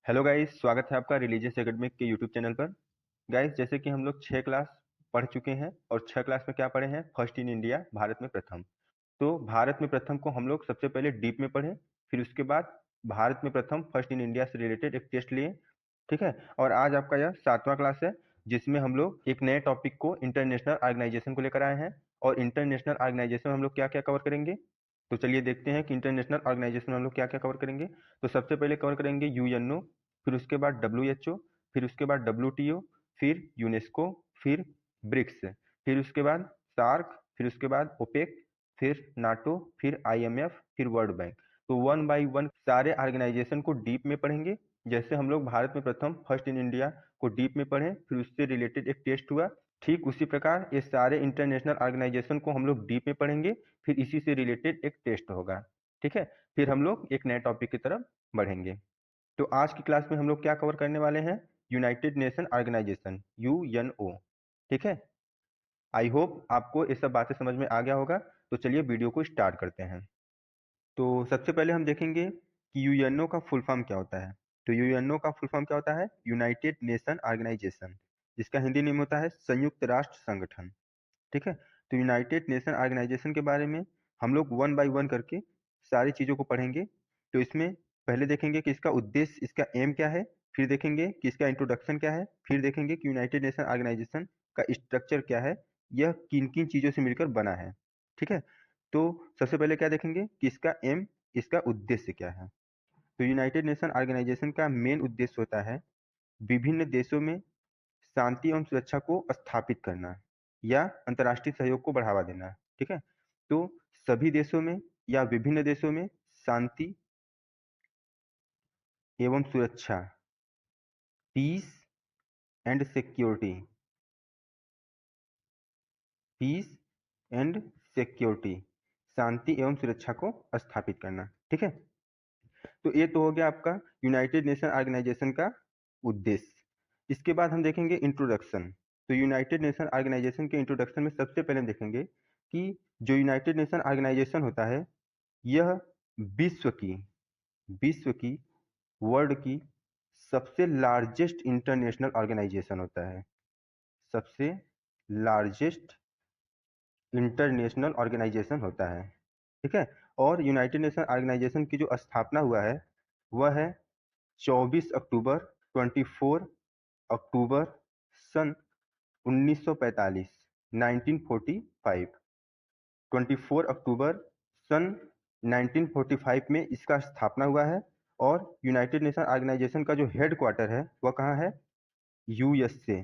Hello guys, स्वागत है आपका रिलीजियस एकेडमिक के यूट्यूब चैनल पर। गाइस, जैसे कि हम लोग 6 क्लास पढ़ चुके हैं और 6 क्लास में क्या पढ़े हैं? फर्स्ट इन इंडिया, भारत में प्रथम। तो भारत में प्रथम को हम लोग सबसे पहले डीप में पढ़े, फिर उसके बाद भारत में प्रथम फर्स्ट इन इंडिया से रिलेटेड एक टेस्ट लिए। ठीक है। और आज आपका यह 7वां क्लास है, जिसमें हम लोग एक नए टॉपिक को इंटरनेशनल ऑर्गेनाइजेशन को लेकर आए हैं। और इंटरनेशनल ऑर्गेनाइजेशन हम लोग क्या क्या कवर करेंगे, तो चलिए देखते हैं कि इंटरनेशनल ऑर्गेनाइजेशन हम लोग क्या क्या कवर करेंगे। तो सबसे पहले कवर करेंगे यूएनओ, फिर उसके बाद डब्ल्यूएचओ, फिर उसके बाद डब्ल्यूटीओ, फिर यूनेस्को, फिर ब्रिक्स, फिर उसके बाद सार्क, फिर उसके बाद ओपेक, फिर नाटो, फिर आईएमएफ, फिर वर्ल्ड बैंक। तो वन बाय वन सारे ऑर्गेनाइजेशन को डीप में पढ़ेंगे। जैसे हम लोग भारत में प्रथम फर्स्ट इन इंडिया को डीप में पढ़े, फिर उससे रिलेटेड एक टेस्ट हुआ, ठीक उसी प्रकार ये सारे इंटरनेशनल ऑर्गेनाइजेशन को हम लोग डीप में पढ़ेंगे, फिर इसी से रिलेटेड एक टेस्ट होगा। ठीक है। फिर हम लोग एक नए टॉपिक की तरफ बढ़ेंगे। तो आज की क्लास में हम लोग क्या कवर करने वाले हैं? United nation Organization, UNO. ठीक है। आई होप आपको ये सब बातें समझ में आ गया होगा। तो चलिए वीडियो को स्टार्ट करते हैं। तो सबसे पहले हम देखेंगे कि यूएनओ का फुल फॉर्म क्या होता है। तो यूएनओ का फुल फॉर्म क्या होता है? यूनाइटेड नेशन ऑर्गेनाइजेशन, जिसका हिंदी नेम होता है संयुक्त राष्ट्र संगठन। ठीक है। तो यूनाइटेड नेशन ऑर्गेनाइजेशन के बारे में हम लोग वन बाय वन करके सारी चीज़ों को पढ़ेंगे। तो इसमें पहले देखेंगे कि इसका उद्देश्य, इसका एम क्या है, फिर देखेंगे कि इसका इंट्रोडक्शन क्या है, फिर देखेंगे कि यूनाइटेड नेशन ऑर्गेनाइजेशन का स्ट्रक्चर क्या है, यह किन किन चीज़ों से मिलकर बना है। ठीक है। तो सबसे पहले क्या देखेंगे कि इसका एम, इसका उद्देश्य क्या है। तो यूनाइटेड नेशन ऑर्गेनाइजेशन का मेन उद्देश्य होता है विभिन्न देशों में शांति एवं सुरक्षा को स्थापित करना या अंतर्राष्ट्रीय सहयोग को बढ़ावा देना। ठीक है। तो सभी देशों में या विभिन्न देशों में शांति एवं सुरक्षा, peace and security, peace and security, शांति एवं सुरक्षा को स्थापित करना। ठीक है। तो ये तो हो गया आपका यूनाइटेड नेशन ऑर्गेनाइजेशन का उद्देश्य। इसके बाद हम देखेंगे इंट्रोडक्शन। तो यूनाइटेड नेशन ऑर्गेनाइजेशन के इंट्रोडक्शन में सबसे पहले हम देखेंगे कि जो यूनाइटेड नेशन ऑर्गेनाइजेशन होता है, यह विश्व की विश्व की वर्ल्ड की सबसे लार्जेस्ट इंटरनेशनल ऑर्गेनाइजेशन होता है। सबसे लार्जेस्ट इंटरनेशनल ऑर्गेनाइजेशन होता है। ठीक है। और यूनाइटेड नेशन ऑर्गेनाइजेशन की जो स्थापना हुआ है, वह है 24 अक्टूबर, 24 अक्टूबर सन 1945, 1945, 24 अक्टूबर सन 1945 में इसका स्थापना हुआ है। और यूनाइटेड नेशन ऑर्गेनाइजेशन का जो हेड क्वार्टर है वह कहाँ है? यूएसए,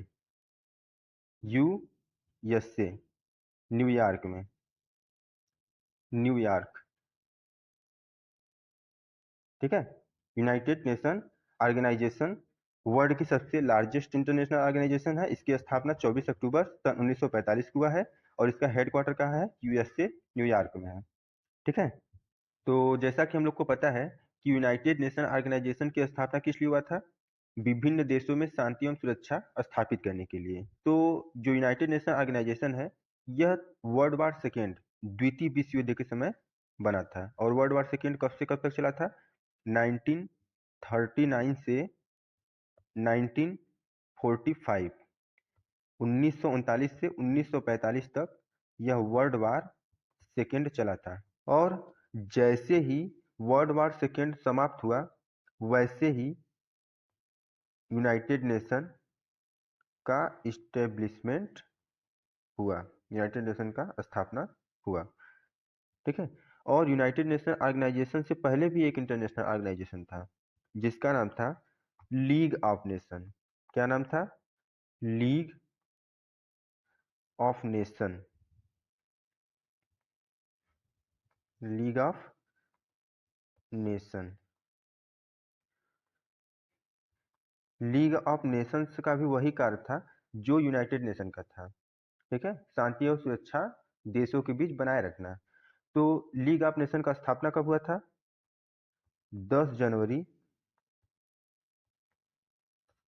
यूएसए, न्यूयॉर्क में, न्यूयॉर्क। ठीक है। यूनाइटेड नेशन ऑर्गेनाइजेशन वर्ल्ड की सबसे लार्जेस्ट इंटरनेशनल ऑर्गेनाइजेशन है। इसकी स्थापना 24 अक्टूबर सन 1945 को हुआ है और इसका हेडक्वार्टर कहाँ है? यूएसए, न्यूयॉर्क में है। ठीक है। तो जैसा कि हम लोग को पता है कि यूनाइटेड नेशन ऑर्गेनाइजेशन की स्थापना किस लिए हुआ था? विभिन्न देशों में शांति एवं सुरक्षा स्थापित करने के लिए। तो जो यूनाइटेड नेशन ऑर्गेनाइजेशन है, यह वर्ल्ड वार सेकेंड, द्वितीय विश्व युद्ध के समय बना था। और वर्ल्ड वार सेकेंड कब से कब तक चला था? 1939 से 1945, 1939 से 1945 तक यह वर्ल्ड वार सेकेंड चला था। और जैसे ही वर्ल्ड वार सेकेंड समाप्त हुआ, वैसे ही यूनाइटेड नेशन का इस्टेब्लिशमेंट हुआ, यूनाइटेड नेशन का स्थापना हुआ। ठीक है। और यूनाइटेड नेशन ऑर्गेनाइजेशन से पहले भी एक इंटरनेशनल ऑर्गेनाइजेशन था, जिसका नाम था लीग ऑफ नेशन। क्या नाम था? League of nation, league of nation. League of Nations का भी वही कार्य था जो यूनाइटेड नेशन का था। ठीक है। शांति और सुरक्षा देशों के बीच बनाए रखना। तो लीग ऑफ नेशन का स्थापना कब हुआ था? 10 जनवरी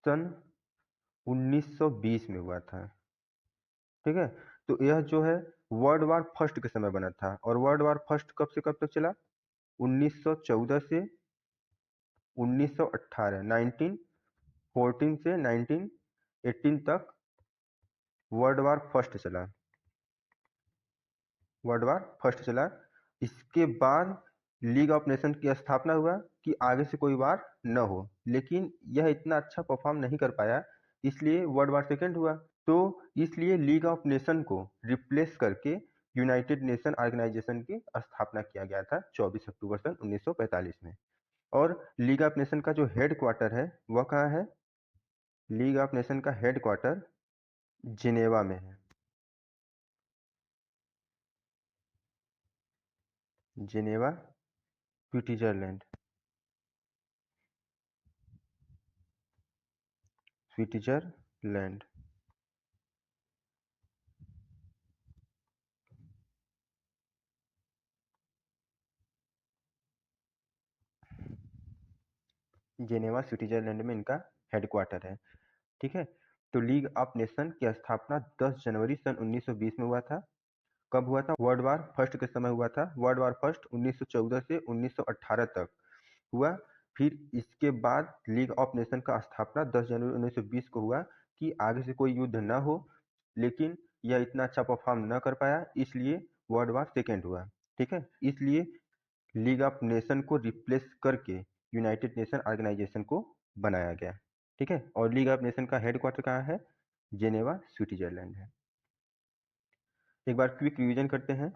सन 1920 में हुआ था। ठीक है। तो यह जो है वर्ल्ड वार फर्स्ट के समय बना था। और वर्ल्ड वार फर्स्ट कब से कब तक चला? 1914 से 1918 1914 से 1918 तक वर्ल्ड वार फर्स्ट चला। वर्ल्ड वार फर्स्ट चला। इसके बाद लीग ऑफ नेशन की स्थापना हुआ कि आगे से कोई वार न हो, लेकिन यह इतना अच्छा परफॉर्म नहीं कर पाया, इसलिए वर्ल्ड वार सेकेंड हुआ। तो इसलिए लीग ऑफ नेशन को रिप्लेस करके यूनाइटेड नेशन ऑर्गेनाइजेशन की स्थापना किया गया था 24 अक्टूबर सन 1945 में। और लीग ऑफ नेशन का जो हेड क्वार्टर है वह कहाँ है? लीग ऑफ नेशन का हेड क्वार्टर जिनेवा में है। Geneva, Switzerland. Switzerland. Geneva Switzerland में इनका हेडक्वार्टर है। ठीक है। तो लीग ऑफ नेशन की स्थापना 10 जनवरी सन 1920 में हुआ था। कब हुआ था? वर्ल्ड वार फर्स्ट के समय हुआ था। वर्ल्ड वार फर्स्ट 1914 से 1918 तक हुआ। फिर इसके बाद लीग ऑफ नेशन का स्थापना 10 जनवरी 1920 को हुआ कि आगे से कोई युद्ध न हो, लेकिन यह इतना अच्छा परफॉर्म न कर पाया, इसलिए वर्ल्ड वार सेकेंड हुआ। ठीक है। इसलिए लीग ऑफ नेशन को रिप्लेस करके यूनाइटेड नेशन ऑर्गेनाइजेशन को बनाया गया। ठीक है। और लीग ऑफ नेशन का हेडक्वार्टर कहाँ है? जेनेवा, स्विट्जरलैंड है। एक बार क्विक रिवीजन करते हैं।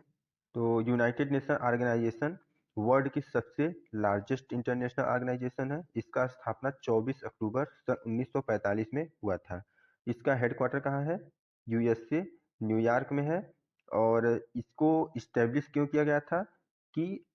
तो यूनाइटेड नेशन ऑर्गेनाइजेशन वर्ल्ड की सबसे लार्जेस्ट इंटरनेशनल ऑर्गेनाइजेशन है। इसका स्थापना 24 अक्टूबर सन 1945 में हुआ था। इसका हेडक्वार्टर कहाँ है? यूएसए, न्यूयॉर्क में है। और इसको इस्टेब्लिश क्यों किया गया था? कि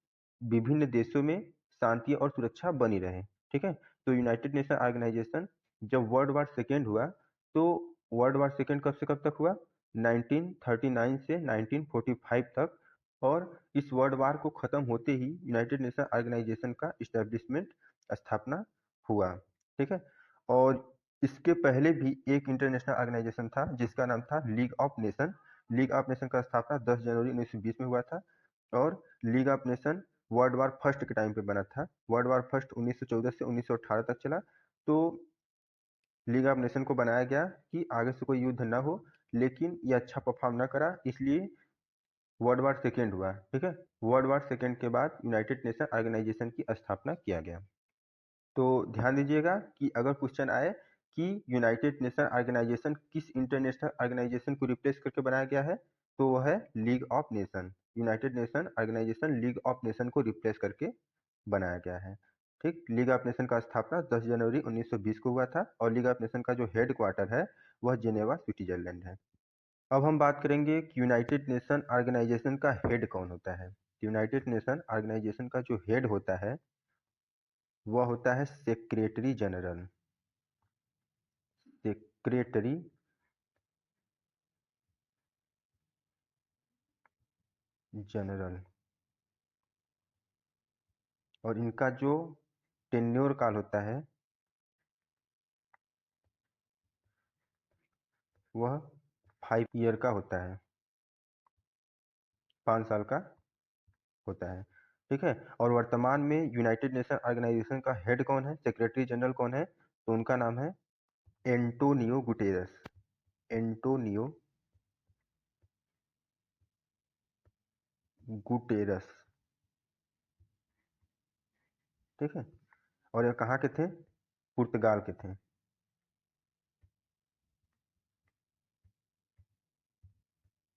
विभिन्न देशों में शांति और सुरक्षा बनी रहे। ठीक है। तो यूनाइटेड नेशन ऑर्गेनाइजेशन जब वर्ल्ड वार सेकेंड हुआ, तो वर्ल्ड वार सेकेंड कब से कब तक हुआ? 1939 से 1945 तक। और इस वर्ल्ड वार को खत्म होते ही यूनाइटेड नेशन ऑर्गेनाइजेशन का इस्टेब्लिशमेंट, स्थापना हुआ। ठीक है। और इसके पहले भी एक इंटरनेशनल ऑर्गेनाइजेशन था जिसका नाम था league of nation. League of nation का स्थापना 10 जनवरी 1920 में हुआ था। और league of nation world war first के टाइम पे बना था। वर्ल्ड वार फर्स्ट 1914 से 1918 तक चला। तो लीग ऑफ नेशन को बनाया गया कि आगे से कोई युद्ध न हो, लेकिन ये अच्छा परफॉर्म न करा, इसलिए वर्ल्ड वार सेकेंड हुआ। ठीक है। वर्ल्ड वार सेकेंड के बाद यूनाइटेड नेशन ऑर्गेनाइजेशन की स्थापना किया गया। तो ध्यान दीजिएगा कि अगर क्वेश्चन आए कि यूनाइटेड नेशन ऑर्गेनाइजेशन किस इंटरनेशनल ऑर्गेनाइजेशन को रिप्लेस करके बनाया गया है, तो वह है league of nation. United nation organisation league of nation को रिप्लेस करके बनाया गया है। ठीक। लीग ऑफ नेशन का स्थापना 10 जनवरी 1920 को हुआ था। और लीग ऑफ नेशन का जो हेड क्वार्टर है वह जेनेवा, स्विट्जरलैंड है। अब हम बात करेंगे कि यूनाइटेड नेशन ऑर्गेनाइजेशन का हेड कौन होता है। यूनाइटेड नेशन ऑर्गेनाइजेशन का जो हेड होता है वह होता है सेक्रेटरी जनरल। Secretary general. और इनका जो टेन्योर काल होता है वह 5 ईयर का होता है, 5 साल का होता है। ठीक है। और वर्तमान में यूनाइटेड नेशन ऑर्गेनाइजेशन का हेड कौन है, सेक्रेटरी जनरल कौन है? तो उनका नाम है एंटोनियो गुटेरस। Antonio Guterres. ठीक है। और ये कहाँ के थे? पुर्तगाल के थे।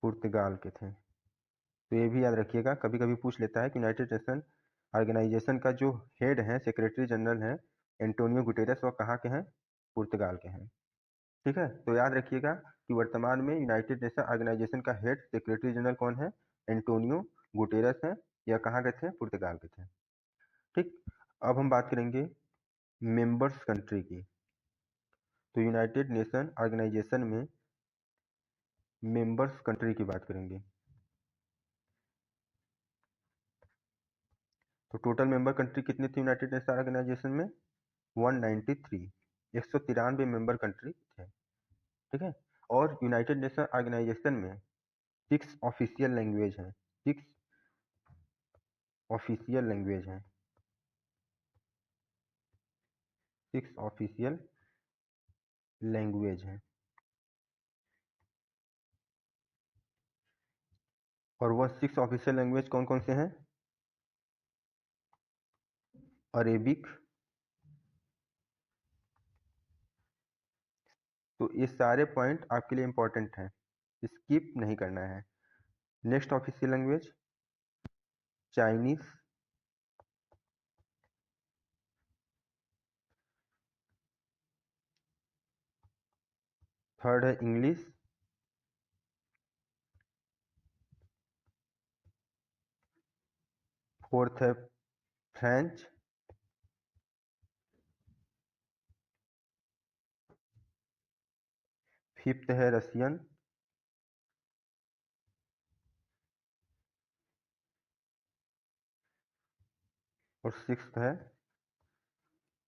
पुर्तगाल के थे। तो ये भी याद रखिएगा, कभी कभी पूछ लेता है कि यूनाइटेड नेशन ऑर्गेनाइजेशन का जो हेड है, सेक्रेटरी जनरल है एंटोनियो गुटेरस, वह कहाँ के हैं? पुर्तगाल के हैं। ठीक है। तो याद रखिएगा कि वर्तमान में यूनाइटेड नेशन ऑर्गेनाइजेशन का हेड सेक्रेटरी जनरल कौन है? एंटोनियो गुटेरस है। यह कहाँ के थे? पुर्तगाल के थे। ठीक। अब हम बात करेंगे मेंबर्स कंट्री की। तो यूनाइटेड नेशन ऑर्गेनाइजेशन में मेंबर्स कंट्री की बात करेंगे। तो टोटल मेंबर कंट्री कितनी थी यूनाइटेड नेशन ऑर्गेनाइजेशन में? 193। 193 मेंबर कंट्री थे। ठीक है। और यूनाइटेड नेशन ऑर्गेनाइजेशन में 6 ऑफिशियल लैंग्वेज हैं। 6 ऑफिशियल लैंग्वेज हैं। 6 ऑफिशियल लैंग्वेज हैं, और वह 6 ऑफिशियल लैंग्वेज कौन कौन से हैं? अरेबिक। तो ये सारे पॉइंट आपके लिए इंपॉर्टेंट हैं, स्किप नहीं करना है। Next official language Chinese, third है इंग्लिश, फोर्थ है फ्रेंच, फिफ्थ है रशियन, और सिक्स्थ है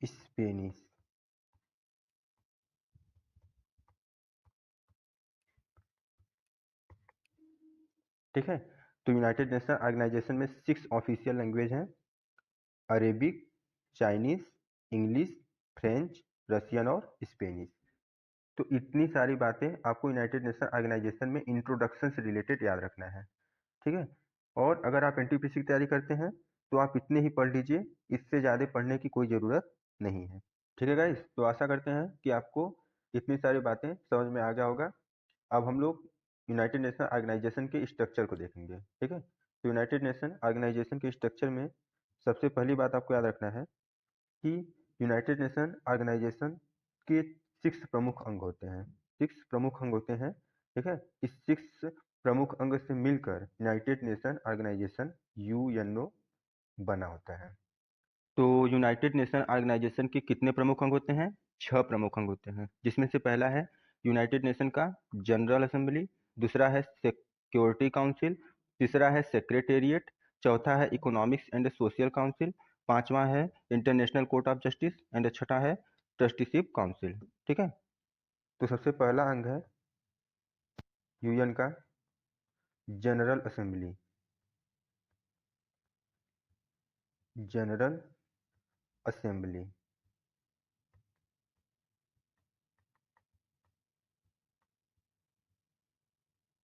स्पेनिश। ठीक है, तो यूनाइटेड नेशन ऑर्गेनाइजेशन में 6 ऑफिशियल लैंग्वेज हैं, Arabic, Chinese, English, French, Russian और स्पेनिश। तो इतनी सारी बातें आपको यूनाइटेड नेशन ऑर्गेनाइजेशन में इंट्रोडक्शन से रिलेटेड याद रखना है। ठीक है, और अगर आप एनटीपीसी की तैयारी करते हैं तो आप इतने ही पढ़ लीजिए, इससे ज़्यादा पढ़ने की कोई ज़रूरत नहीं है। ठीक है गाइस, तो आशा करते हैं कि आपको इतनी सारी बातें समझ में आ गया होगा। अब हम लोग यूनाइटेड नेशन ऑर्गेनाइजेशन के स्ट्रक्चर को देखेंगे। ठीक है, तो यूनाइटेड नेशन ऑर्गेनाइजेशन के स्ट्रक्चर में सबसे पहली बात आपको याद रखना है कि यूनाइटेड नेशन ऑर्गेनाइजेशन के 6 प्रमुख अंग होते हैं। 6 प्रमुख अंग होते हैं। ठीक है, इस 6 प्रमुख अंग से मिलकर यूनाइटेड नेशन ऑर्गेनाइजेशन यूएनओ बना होता है। तो यूनाइटेड नेशन ऑर्गेनाइजेशन के कितने प्रमुख अंग होते हैं? 6 प्रमुख अंग होते हैं, जिसमें से पहला है यूनाइटेड नेशन का जनरल असेंबली, दूसरा है सिक्योरिटी काउंसिल, तीसरा है सेक्रेटेरिएट, चौथा है इकोनॉमिक्स एंड सोशल काउंसिल, पांचवा है international court of justice and छठा है ट्रस्टीशिप काउंसिल। ठीक है, तो सबसे पहला अंग है यूएन का जनरल असेंबली। जनरल असेंबली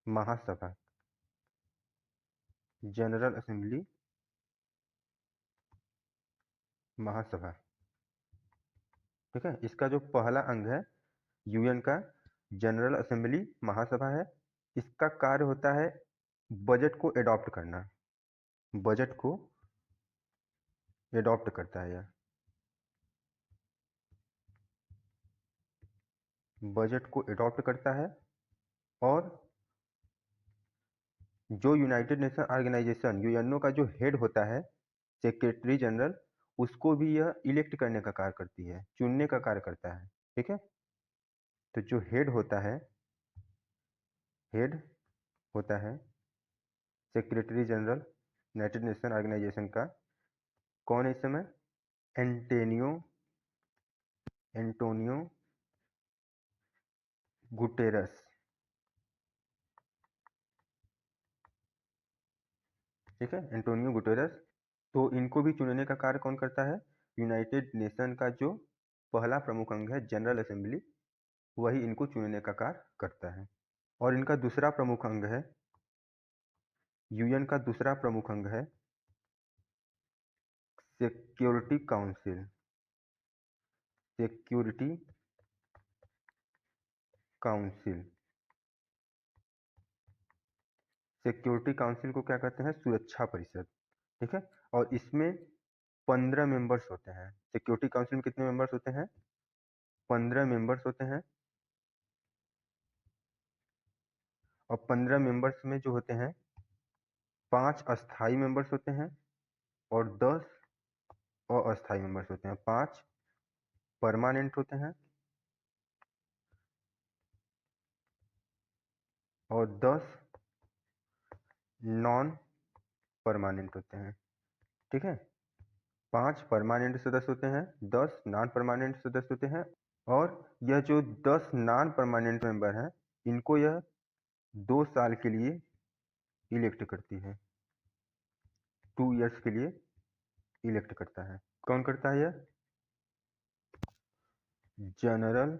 महासभा, जनरल असेंबली महासभा। ठीक है, इसका जो पहला अंग है यूएन का जनरल असेंबली महासभा है, इसका कार्य होता है बजट को एडॉप्ट करना। बजट को एडॉप्ट करता है यह, बजट को एडॉप्ट करता है। और जो यूनाइटेड नेशन ऑर्गेनाइजेशन यूएनओ का जो हेड होता है सेक्रेटरी जनरल, उसको भी यह इलेक्ट करने का कार्य करती है, चुनने का कार्य करता है। ठीक है, तो जो हेड होता है, हेड होता है secretary general united nation organisation का, कौन है इस समय? Antonio Antonio Guterres. ठीक है, एंटोनियो गुटेरस। तो इनको भी चुनने का कार्य कौन करता है? यूनाइटेड नेशन का जो पहला प्रमुख अंग है जनरल असेंबली, वही इनको चुनने का कार्य करता है। और इनका दूसरा प्रमुख अंग है, यूएन का दूसरा प्रमुख अंग है security council. Security council, security council को क्या कहते हैं? सुरक्षा परिषद। ठीक है, और इसमें 15 मेंबर्स होते हैं। सिक्योरिटी काउंसिल में कितने मेंबर्स होते हैं? 15 मेंबर्स होते हैं। और 15 मेंबर्स में जो होते हैं 5 अस्थाई मेंबर्स होते हैं और 10 अस्थाई मेंबर्स होते हैं। 5 परमानेंट होते हैं और 10 नॉन परमानेंट होते हैं। ठीक है, 5 परमानेंट सदस्य होते हैं, 10 नॉन परमानेंट सदस्य होते हैं। और यह जो 10 नॉन परमानेंट मेंबर हैं, इनको यह 2 साल के लिए इलेक्ट करती है। 2 ईयर्स के लिए इलेक्ट करता है। कौन करता है यह? General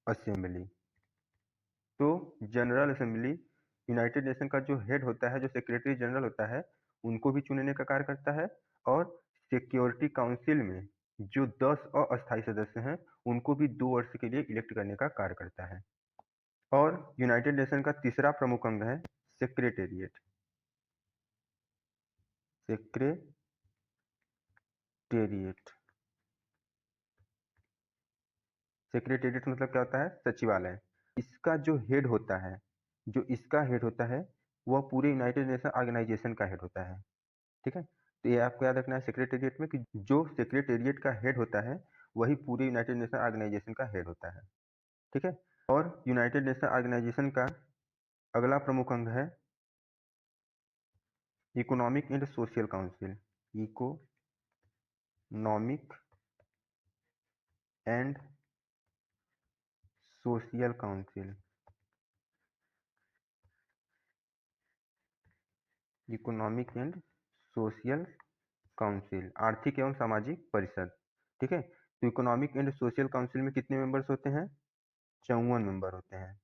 assembly. तो जनरल असेंबली यूनाइटेड नेशन का जो हेड होता है, जो सेक्रेटरी जनरल होता है, उनको भी चुनने का कार्य करता है। और सिक्योरिटी काउंसिल में जो 10 अस्थायी सदस्य हैं, उनको भी 2 वर्ष के लिए इलेक्ट करने का कार्य करता है। और यूनाइटेड नेशन का तीसरा प्रमुख अंग है सेक्रेटेरिएट। सेक्रेटेरिएट सेक्रेटेरिएट मतलब क्या होता है? सचिवालय। इसका जो हेड होता है, वह पूरे यूनाइटेड नेशन ऑर्गेनाइजेशन का हेड होता है। ठीक है, तो ये आपको याद रखना है सेक्रेटेरिएट में कि जो सेक्रेटेरिएट का हेड होता है, वही पूरे यूनाइटेड नेशन ऑर्गेनाइजेशन का हेड होता है। ठीक है, और यूनाइटेड नेशन ऑर्गेनाइजेशन का अगला प्रमुख अंग है economic and social council. Economic and social council. Economic and social council, आर्थिक एवं सामाजिक परिषद। ठीक है, तो इकोनॉमिक एंड सोशल काउंसिल में कितने मेंबर्स होते हैं? 54 मेंबर होते हैं।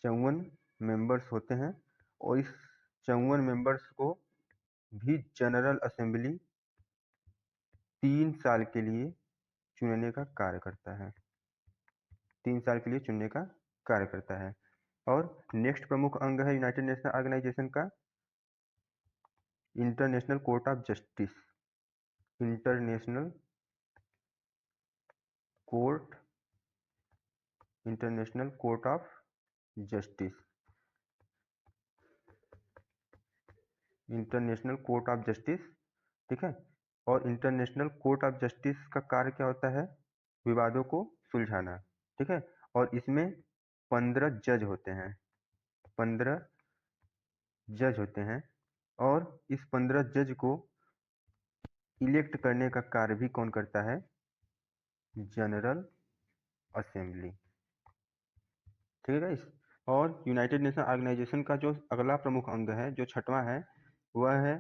54 मेंबर्स होते हैं, और इस 54 मेंबर्स को भी जनरल असेंबली 3 साल के लिए चुनने का कार्य करता है। 3 साल के लिए चुनने का कार्य करता है। और नेक्स्ट प्रमुख अंग है यूनाइटेड नेशन ऑर्गेनाइजेशन का international court of justice. International court international court of justice. International court of justice. ठीक है, और इंटरनेशनल कोर्ट ऑफ जस्टिस का कार्य क्या होता है? विवादों को सुलझाना। ठीक है, और इसमें 15 जज होते हैं। 15 जज होते हैं, और इस 15 जज को इलेक्ट करने का कार्य भी कौन करता है? General assembly. ठीक है गाइस, और यूनाइटेड नेशन ऑर्गेनाइजेशन का जो अगला प्रमुख अंग है, जो छठवां है, वह है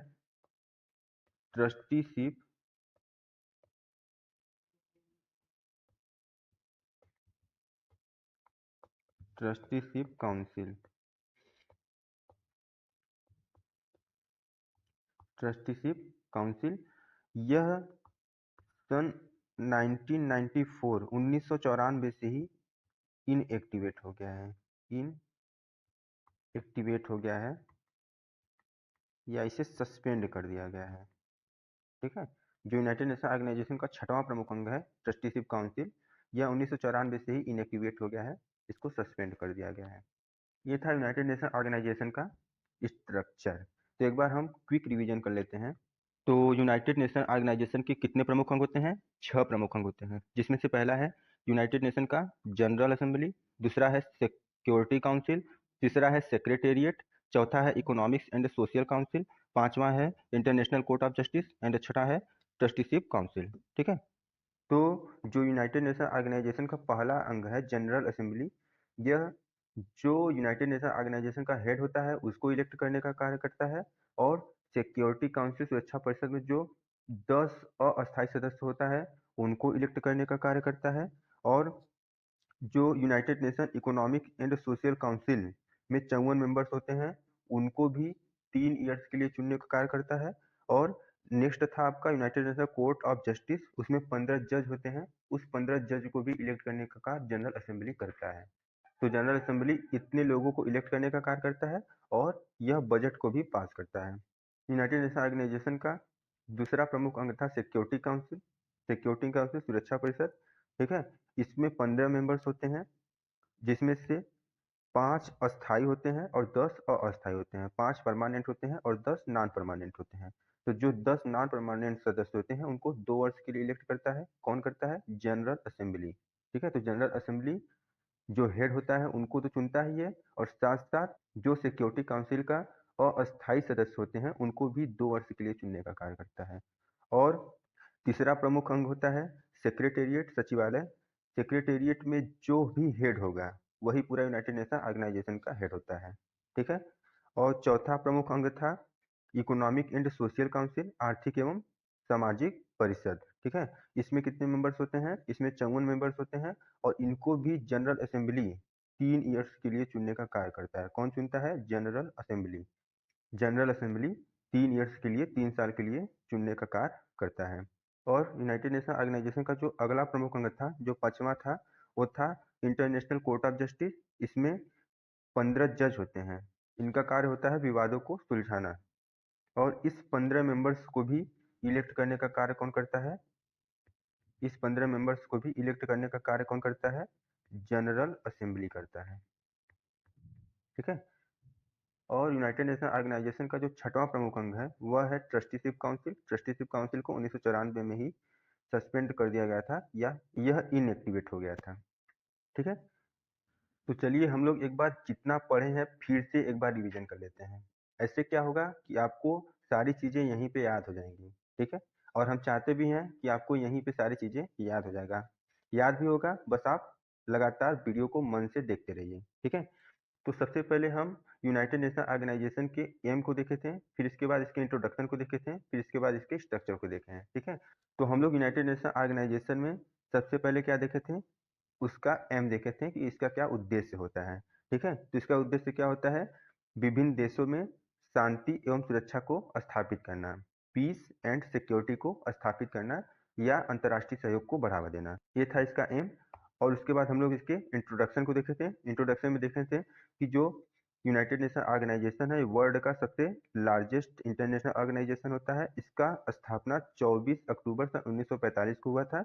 trusteeship. Trusteeship council. Trusteeship council यह सन 1994 से ही इनएक्टिवेट हो गया है। इनएक्टिवेट हो गया है, या इसे सस्पेंड कर दिया गया है। ठीक है, जो यूनाइटेड नेशन ऑर्गेनाइजेशन का छठवां प्रमुख अंग है ट्रस्टीशिप काउंसिल, यह 1994 से ही इनएक्टिवेट हो गया है, इसको सस्पेंड कर दिया गया है। ये था यूनाइटेड नेशन ऑर्गेनाइजेशन का स्ट्रक्चर। तो एक बार हम क्विक रिवीजन कर लेते हैं। तो यूनाइटेड नेशन ऑर्गेनाइजेशन के कितने प्रमुख अंग होते हैं? 6 प्रमुख अंग होते हैं, जिसमें से पहला है यूनाइटेड नेशन का जनरल असेंबली, दूसरा है सिक्योरिटी काउंसिल, तीसरा है सेक्रेटेरिएट, चौथा है इकोनॉमिक्स एंड सोशल काउंसिल, पांचवा है international court of justice, and छठा है ट्रस्टीशिप काउंसिल। ठीक है, तो जो यूनाइटेड नेशन ऑर्गेनाइजेशन का पहला अंग है जनरल असेंबली, यह जो यूनाइटेड नेशन ऑर्गेनाइजेशन का हेड होता है, उसको इलेक्ट करने का कार्य करता है। और सिक्योरिटी काउंसिल सुरक्षा परिषद में जो 10 अस्थायी सदस्य होता है, उनको इलेक्ट करने का कार्य करता है। और जो United nation economic and social council में 54 मेंबर्स होते हैं, उनको भी 3 ईयर्स के लिए चुनने का कार्य करता है। और नेक्स्ट था आपका United nation court of justice, उसमें 15 जज होते हैं, उस 15 जज को भी इलेक्ट करने का कार्य जनरल असेंबली करता है। तो जनरल असेंबली इतने लोगों को इलेक्ट करने का कार्य करता है, और यह बजट को भी पास करता है। यूनाइटेड नेशन ऑर्गेनाइजेशन का दूसरा प्रमुख अंग था सिक्योरिटी काउंसिल। सिक्योरिटी काउंसिल सुरक्षा परिषद। ठीक है, इसमें 15 मेंबर्स होते हैं, जिसमें से 5 अस्थायी होते हैं और 10 अस्थायी होते हैं। 5 परमानेंट होते हैं और 10 नॉन परमानेंट होते हैं। तो जो 10 नॉन परमानेंट सदस्य होते हैं, उनको 2 वर्ष के लिए इलेक्ट करता है। कौन करता है? General assembly. ठीक है, तो जनरल असेंबली जो हेड होता है उनको तो चुनता ही है, और साथ साथ जो सिक्योरिटी काउंसिल का अस्थायी सदस्य होते हैं, उनको भी 2 वर्ष के लिए चुनने का कार्य करता है। और तीसरा प्रमुख अंग होता है सेक्रेटेरिएट, सचिवालय। सेक्रेटेरिएट में जो भी हेड होगा, वही पूरा यूनाइटेड नेशन ऑर्गेनाइजेशन का हेड होता है। ठीक है, और चौथा प्रमुख अंग था इकोनॉमिक एंड सोशल काउंसिल, आर्थिक एवं सामाजिक परिषद। ठीक है। इसमें कितने मेंबर्स होते हैं? इसमें 54 मेंबर्स होते हैं और इनको भी जनरल असेंबली 3 ईयर्स के लिए चुनने का कार्य करता है। कौन चुनता है? General assembly. General assembly 3 years के लिए, 3 साल के लिए चुनने का कार्य करता है। और यूनाइटेड नेशन ऑर्गेनाइजेशन का जो अगला प्रमुख अंग था, जो पांचवा था, वो था इंटरनेशनल कोर्ट ऑफ जस्टिस। इसमें 15 जज होते हैं। इनका कार्य होता है विवादों को सुलझाना। और इस 15 मेंबर्स को भी इलेक्ट करने का कार्य कौन करता है? इस 15 मेंबर्स को भी इलेक्ट करने का कार्य कौन करता है? जनरल असेंबली करता है। ठीक है। और यूनाइटेड नेशन ऑर्गेनाइजेशन का जो छठवां प्रमुख अंग है वह है ट्रस्टीशिप काउंसिल। ट्रस्टीशिप काउंसिल को 1994 में ही सस्पेंड कर दिया गया था या यह इनएक्टिवेट हो गया था। ठीक है। तो चलिए हम लोग एक बार जितना पढ़े हैं फिर से एक बार रिवीजन कर लेते हैं। ऐसे क्या होगा कि आपको सारी चीजें यहीं पे याद हो जाएंगी। ठीक है। और हम चाहते भी हैं कि आपको यहीं पे सारी चीजें याद हो जाएगा, याद भी होगा, बस आप लगातार वीडियो को मन से देखते रहिए। ठीक है। तो सबसे पहले हम यूनाइटेड नेशन ऑर्गेनाइजेशन के एम को देखे थे, फिर इसके बाद इसके इंट्रोडक्शन को देखे थे, फिर इसके बाद इसके स्ट्रक्चर को देखे हैं। ठीक है। तो हम लोग यूनाइटेड नेशन ऑर्गेनाइजेशन में सबसे पहले क्या देखे थे? उसका एम देखे थे कि इसका क्या उद्देश्य होता है। ठीक है। तो इसका उद्देश्य क्या होता है? विभिन्न देशों में शांति एवं सुरक्षा को स्थापित करना, पीस एंड सिक्योरिटी को स्थापित करना या अंतर्राष्ट्रीय सहयोग को बढ़ावा देना, ये था इसका एम। और उसके बाद हम लोग इसके इंट्रोडक्शन को देखे थे। इंट्रोडक्शन में देखे थे कि जो यूनाइटेड नेशन ऑर्गेनाइजेशन है वर्ल्ड का सबसे लार्जेस्ट इंटरनेशनल ऑर्गेनाइजेशन होता है। इसका स्थापना 24 अक्टूबर सन 1945 को हुआ था।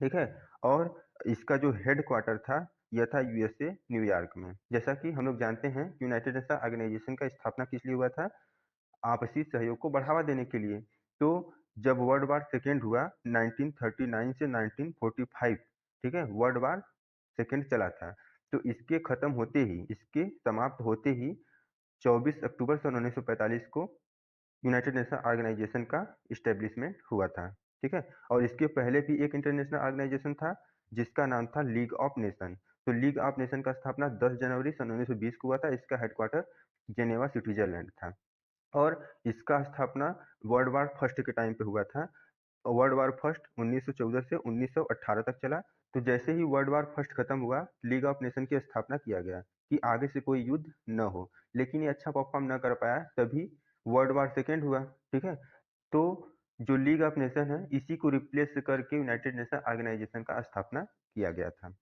ठीक है। और इसका जो हेड क्वार्टर था यह था यूएसए न्यूयॉर्क में। जैसा कि हम लोग जानते हैं यूनाइटेड नेशन ऑर्गेनाइजेशन का स्थापना किस लिए हुआ था? आपसी सहयोग को बढ़ावा देने के लिए। तो जब वर्ल्ड वार सेकेंड हुआ 1939 से 1945, ठीक है, वर्ल्ड वार सेकेंड चला था, तो इसके खत्म होते ही, इसके समाप्त होते ही 24 अक्टूबर सन 1945 को यूनाइटेड नेशन ऑर्गेनाइजेशन का इस्टेब्लिशमेंट हुआ था। ठीक है। और इसके पहले भी एक इंटरनेशनल ऑर्गेनाइजेशन था जिसका नाम था लीग ऑफ नेशन। तो लीग ऑफ नेशन का स्थापना 10 जनवरी सन 1920 को हुआ था। इसका हेडक्वार्टर जेनेवा स्विट्जरलैंड था। और इसका स्थापना वर्ल्ड वार फर्स्ट के टाइम पे हुआ था। वर्ल्ड वार फर्स्ट 1914 से 1918 तक चला। तो जैसे ही वर्ल्ड वार फर्स्ट खत्म हुआ लीग ऑफ नेशन की स्थापना किया गया कि आगे से कोई युद्ध न हो। लेकिन ये अच्छा परफॉर्म न कर पाया, तभी वर्ल्ड वार सेकेंड हुआ। ठीक है। तो जो लीग ऑफ नेशन है इसी को रिप्लेस करके यूनाइटेड नेशन ऑर्गेनाइजेशन का स्थापना किया गया था।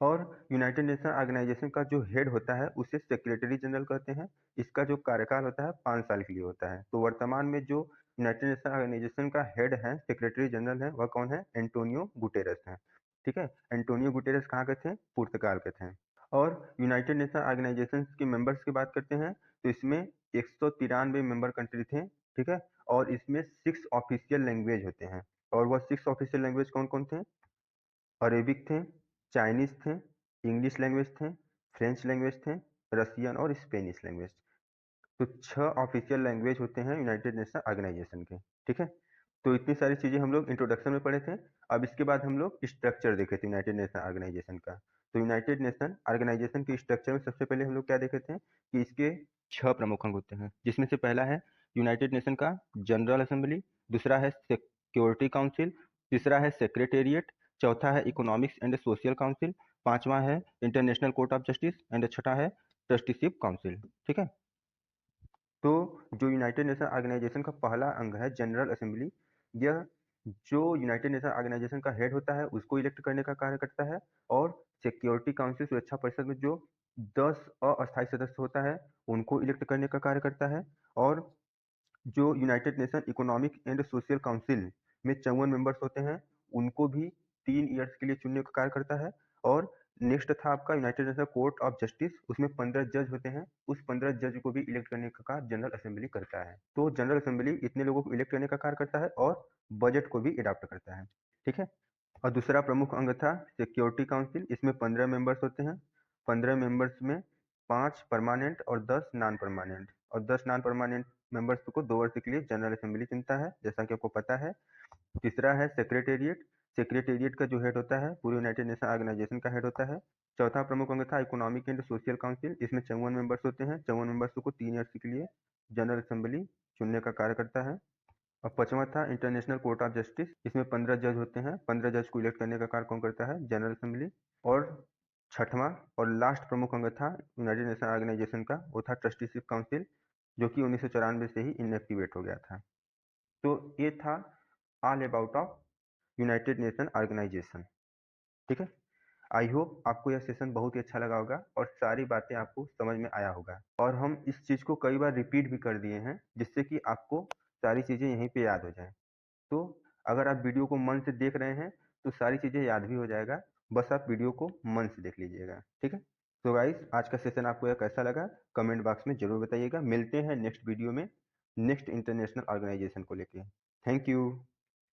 और यूनाइटेड नेशन ऑर्गेनाइजेशन का जो हेड होता है उसे सेक्रेटरी जनरल कहते हैं। इसका जो कार्यकाल होता है 5 साल के लिए होता है। तो वर्तमान में जो यूनाइटेड नेशन ऑर्गेनाइजेशन का हेड है, सेक्रेटरी जनरल है, वह कौन है? एंटोनियो गुटेरस है। ठीक है। एंटोनियो गुटेरस कहाँ के थे? पुर्तगाल के थे। और यूनाइटेड नेशन ऑर्गेनाइजेशन के मेंबर्स की बात करते हैं तो इसमें 193 मेंबर कंट्री थे। ठीक है। और इसमें 6 ऑफिशियल लैंग्वेज होते हैं। और वह 6 ऑफिशियल लैंग्वेज कौन कौन थे? अरेबिक थे, चाइनीज थे, इंग्लिश लैंग्वेज थे, फ्रेंच लैंग्वेज थे, रसियन और स्पेनिश लैंग्वेज। तो 6 ऑफिशियल लैंग्वेज होते हैं यूनाइटेड नेशन ऑर्गेनाइजेशन के। ठीक है। तो इतनी सारी चीजें हम लोग इंट्रोडक्शन में पढ़े थे। अब इसके बाद हम लोग स्ट्रक्चर देखे थे यूनाइटेड नेशन ऑर्गेनाइजेशन का। तो यूनाइटेड नेशन ऑर्गेनाइजेशन के स्ट्रक्चर में सबसे पहले हम लोग क्या देखे थे कि इसके 6 प्रमुख अंग होते हैं, जिसमें से पहला है यूनाइटेड नेशन का जनरल असेंबली, दूसरा है सिक्योरिटी काउंसिल, तीसरा है सेक्रेटेरिएट, चौथा है इकोनॉमिक्स एंड सोशल काउंसिल, पांचवा है international court of justice and छठा है ट्रस्टीशिप काउंसिल। ठीक है। तो जो यूनाइटेड नेशन ऑर्गेनाइजेशन का पहला अंग है जनरल असेंबली, यह जो यूनाइटेड नेशन ऑर्गेनाइजेशन का हेड होता है उसको इलेक्ट करने का कार्य करता है। और सिक्योरिटी काउंसिल सुरक्षा परिषद में जो 10 अस्थायी सदस्य होता है उनको इलेक्ट करने का कार्य करता है। और जो United nation economic and social council में 54 मेंबर्स होते हैं उनको भी 3 ईयर्स के लिए चुनने का कार्य करता है। और नेक्स्ट था आपका United nation court of justice, उसमें 15 जज होते हैं। उस 15 जज को भी इलेक्ट करने का कार्य जनरल असेंबली करता है। तो जनरल असेंबली इतने लोगों को इलेक्ट करने का कार्य करता है और बजट को भी अडॉप्ट करता है। ठीक है। और दूसरा प्रमुख अंग था सिक्योरिटी काउंसिल। इसमें 15 मेंबर्स होते हैं। 15 मेंबर्स में 5 परमानेंट और 10 नॉन परमानेंट। और 10 नॉन परमानेंट मेंबर्स को 2 वर्ष के लिए जनरल असेंबली चुनता है, जैसा कि आपको पता है। तीसरा है सेक्रेटेरिएट। सेक्रेटेरिएट का जो हेड होता है पूरे यूनाइटेड नेशन ऑर्गेनाइजेशन का हेड होता है। चौथा प्रमुख अंग था इकोनॉमिक एंड सोशल काउंसिल। इसमें 54 मेंबर्स होते हैं। 54 मेंबर्स को 3 ईयर्स के लिए जनरल असेंबली चुनने का कार्य करता है। और 5वां था इंटरनेशनल कोर्ट ऑफ जस्टिस। इसमें 15 जज होते हैं। 15 जज को इलेक्ट करने का कार्य कौन करता है? General assembly. और 6वां और लास्ट प्रमुख अंग था यूनाइटेड नेशन ऑर्गेनाइजेशन का, वो था ट्रस्टीशिप काउंसिल, जो कि 1994 से ही इनएक्टिवेट हो गया था। तो ये था all about of united nation organisation. ठीक है। आई होप आपको यह सेशन बहुत ही अच्छा लगा होगा और सारी बातें आपको समझ में आया होगा, और हम इस चीज़ को कई बार रिपीट भी कर दिए हैं जिससे कि आपको सारी चीज़ें यहीं पे याद हो जाएं। तो अगर आप वीडियो को मन से देख रहे हैं तो सारी चीज़ें याद भी हो जाएगा, बस आप वीडियो को मन से देख लीजिएगा। ठीक है। तो गाइस, आज का सेशन आपको यह कैसा लगा कमेंट बॉक्स में जरूर बताइएगा। मिलते हैं नेक्स्ट वीडियो में नेक्स्ट इंटरनेशनल ऑर्गेनाइजेशन को लेके। Thank you.